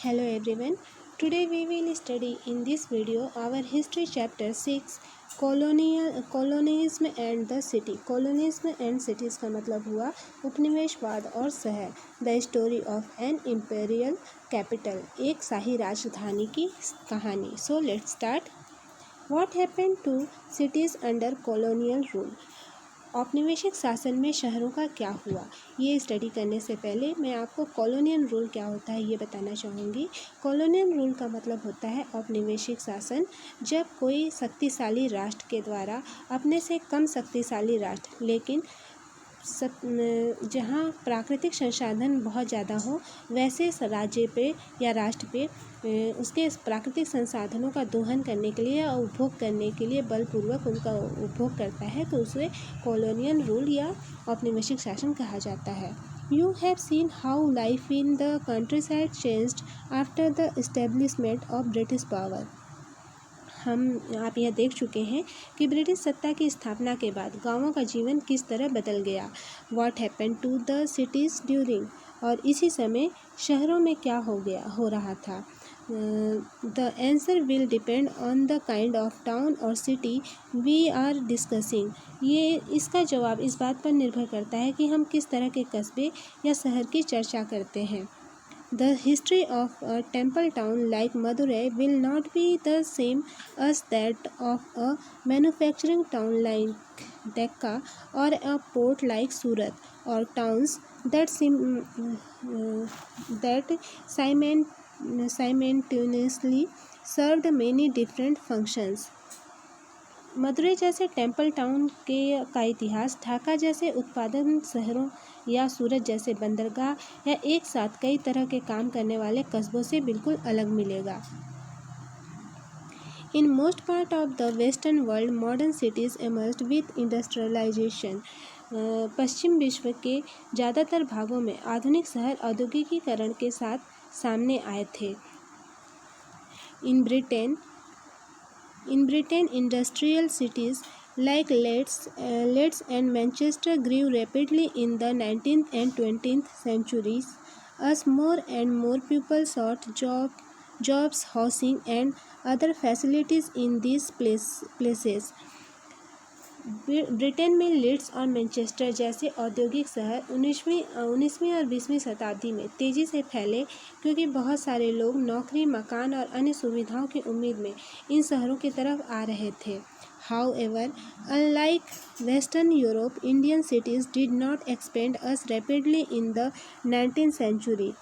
Hello everyone. Today we will study in this video our history chapter 6 colonialism and the city. Colonialism and cities का मतलब हुआ उपनिवेशवाद और शहर. The story of an imperial capital. एक शाही राजधानी की कहानी. So let's start. What happened to cities under colonial rule? औपनिवेशिक शासन में शहरों का क्या हुआ, ये स्टडी करने से पहले मैं आपको कॉलोनियल रूल क्या होता है ये बताना चाहूँगी. कॉलोनियल रूल का मतलब होता है औपनिवेशिक शासन. जब कोई शक्तिशाली राष्ट्र के द्वारा अपने से कम शक्तिशाली राष्ट्र लेकिन जहाँ प्राकृतिक संसाधन बहुत ज़्यादा हो वैसे राज्य पे या राष्ट्र पे उसके प्राकृतिक संसाधनों का दोहन करने के लिए और उपभोग करने के लिए बलपूर्वक उनका उपभोग करता है तो उसे कॉलोनियल रूल या औपनिवेशिक शासन कहा जाता है. You have seen how life in the country side changed after the establishment of British power. आप यह देख चुके हैं कि ब्रिटिश सत्ता की स्थापना के बाद गांवों का जीवन किस तरह बदल गया. What happened to the cities during, और इसी समय शहरों में क्या हो रहा था. The answer will depend on the kind of town और सिटी वी आर डिस्कसिंग. ये इसका जवाब इस बात पर निर्भर करता है कि हम किस तरह के कस्बे या शहर की चर्चा करते हैं. The history of a temple town like Madurai will not be the same as that of a manufacturing town like Dhaka or a port like Surat, or towns that simultaneously served many different functions. Madurai जैसे temple town का इतिहास ढाका जैसे उत्पादन शहरों या सूरत जैसे बंदरगाह या एक साथ कई तरह के काम करने वाले कस्बों से बिल्कुल अलग मिलेगा. In most part of the western world modern cities emerged with industrialization. पश्चिम विश्व के ज़्यादातर भागों में आधुनिक शहर औद्योगिकीकरण के साथ सामने आए थे. इन Britain, industrial cities like Leeds and Manchester grew rapidly in the 19th and 20th centuries as more and more people sought jobs, housing and other facilities in these places. Britain में लीड्स और Manchester जैसे औद्योगिक शहर 19वीं और 20वीं शताब्दी में तेज़ी से फैले क्योंकि बहुत सारे लोग नौकरी, मकान और अन्य सुविधाओं की उम्मीद में इन शहरों की तरफ आ रहे थे. However, unlike Western Europe, Indian cities did not expand as rapidly in the 19th century.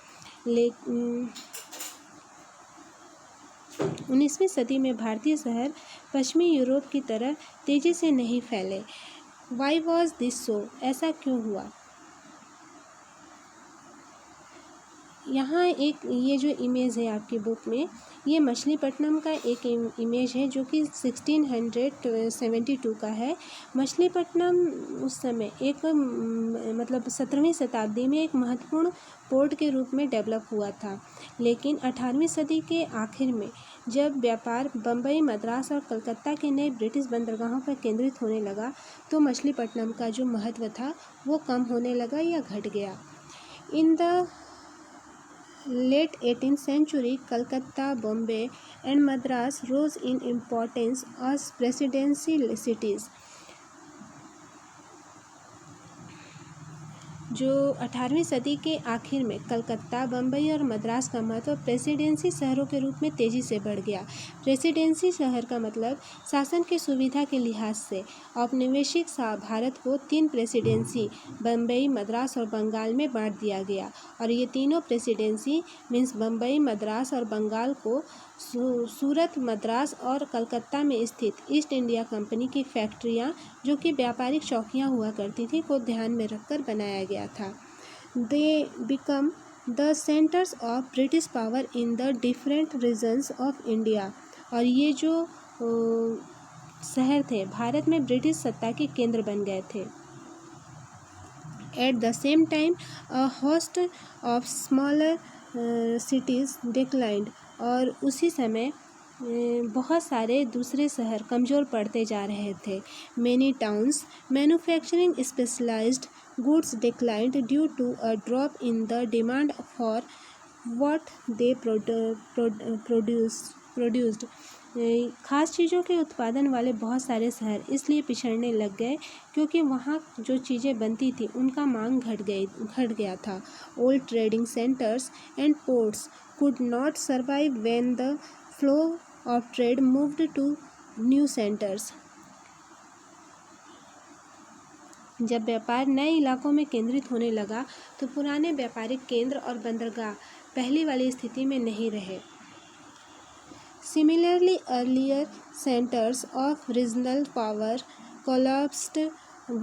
19वीं सदी में भारतीय शहर पश्चिमी यूरोप की तरह तेज़ी से नहीं फैले. Why was this so? ऐसा क्यों हुआ. यहाँ एक ये जो इमेज है आपकी बुक में, ये मछलीपट्टनम का एक इमेज है जो कि 1672 का है. मछलीपट्टनम उस समय एक मतलब 17वीं शताब्दी में एक महत्वपूर्ण पोर्ट के रूप में डेवलप हुआ था. लेकिन 18वीं सदी के आखिर में जब व्यापार बम्बई, मद्रास और कलकत्ता के नए ब्रिटिश बंदरगाहों पर केंद्रित होने लगा तो मछलीपट्टनम का जो महत्व था वो कम होने लगा या घट गया. In the late 18th century, Calcutta, Bombay and Madras rose in importance as presidency cities. जो 18वीं सदी के आखिर में कलकत्ता, बम्बई और मद्रास का महत्व प्रेसिडेंसी शहरों के रूप में तेज़ी से बढ़ गया. प्रेसिडेंसी शहर का मतलब शासन की सुविधा के लिहाज से औपनिवेशिक भारत को 3 प्रेसिडेंसी बम्बई, मद्रास और बंगाल में बांट दिया गया. और ये तीनों प्रेसिडेंसी मीन्स बम्बई, मद्रास और बंगाल को सूरत, मद्रास और कलकत्ता में स्थित ईस्ट इंडिया कंपनी की फैक्ट्रियां जो कि व्यापारिक चौकियां हुआ करती थी को ध्यान में रखकर बनाया गया था. They become the centres of British power in the different regions of India. और ये जो शहर थे भारत में ब्रिटिश सत्ता के केंद्र बन गए थे. At the same time a host of smaller cities declined. और उसी समय बहुत सारे दूसरे शहर कमज़ोर पड़ते जा रहे थे. Many towns manufacturing specialised goods declined due to a drop in the demand for what they produced। खास चीज़ों के उत्पादन वाले बहुत सारे शहर इसलिए पिछड़ने लग गए क्योंकि वहाँ जो चीज़ें बनती थी उनका मांग घट गया था। Old trading centres and ports could not survive when the flow of trade moved to new centers। जब व्यापार नए इलाकों में केंद्रित होने लगा तो पुराने व्यापारिक केंद्र और बंदरगाह पहली वाली स्थिति में नहीं रहे। Similarly, earlier centers of regional power collapsed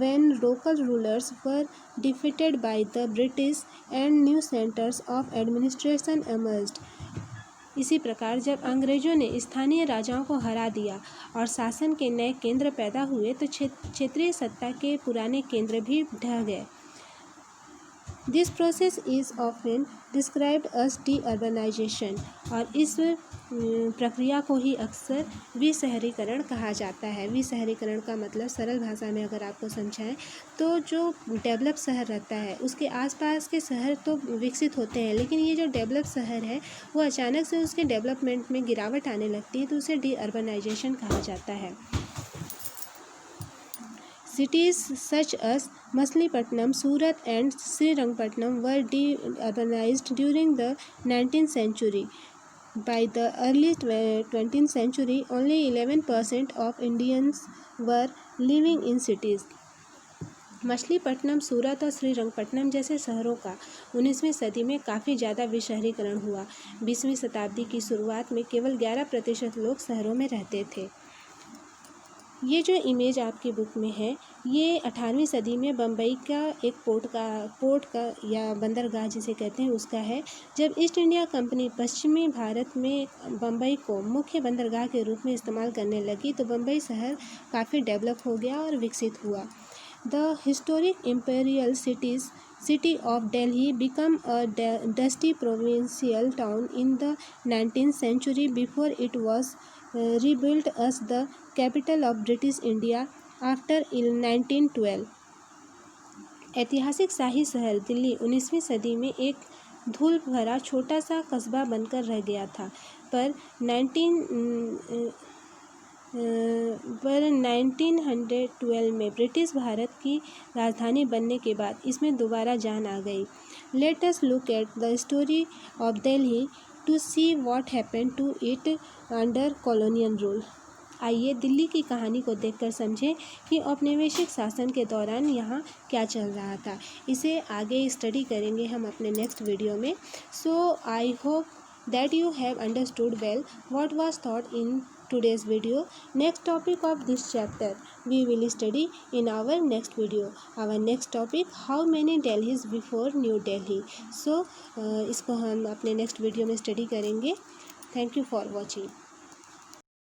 when local rulers were defeated by the British and new centers of administration emerged। इसी प्रकार जब अंग्रेजों ने स्थानीय राजाओं को हरा दिया और शासन के नए केंद्र पैदा हुए तो क्षेत्रीय सत्ता के पुराने केंद्र भी ढह गए। This process is often described as deurbanisation. और इस प्रक्रिया को ही अक्सर विशहरीकरण कहा जाता है। विशहरीकरण का मतलब सरल भाषा में अगर आपको समझाएं तो जो डेवलप शहर रहता है उसके आसपास के शहर तो विकसित होते हैं, लेकिन ये जो डेवलप शहर है वो अचानक से उसके डेवलपमेंट में गिरावट आने लगती है तो उसे डी-अर्बनाइजेशन कहा जाता है। Cities such as Machilipatnam, Surat and Srirangpatnam were de-urbanized during the 19th century. By the early 20th century, only 11% of Indians were living in cities। Machilipatnam, सूरत और श्रीरंगपट्टनम जैसे शहरों का 19वीं सदी में काफ़ी ज़्यादा विशहरीकरण हुआ। 20वीं शताब्दी की शुरुआत में केवल 11% लोग शहरों में रहते थे। ये जो इमेज आपकी बुक में है ये 18वीं सदी में बम्बई का एक पोर्ट का या बंदरगाह जिसे कहते हैं उसका है। जब ईस्ट इंडिया कंपनी पश्चिमी भारत में बम्बई को मुख्य बंदरगाह के रूप में इस्तेमाल करने लगी तो बम्बई शहर काफ़ी डेवलप हो गया और विकसित हुआ। The historic imperial city of Delhi became a dusty provincial town in the 19th century before it was rebuilt as the capital of British India after 1912। ऐतिहासिक शाही शहर दिल्ली 19वीं सदी में एक धूल भरा छोटा सा कस्बा बनकर रह गया था, पर 1912 में ब्रिटिश भारत की राजधानी बनने के बाद इसमें दोबारा जान आ गई। Let us look at the story of Delhi to see what happened to it under colonial rule. आइए दिल्ली की कहानी को देखकर समझें कि औपनिवेशिक शासन के दौरान यहाँ क्या चल रहा था। इसे आगे स्टडी करेंगे हम अपने नेक्स्ट वीडियो में। So I hope that you have understood well what was taught in today's video. Next topic of this chapter we will study in our next video. Our next topic, how many Delhis before New Delhi। So इसको हम अपने next video में study करेंगे। Thank you for watching.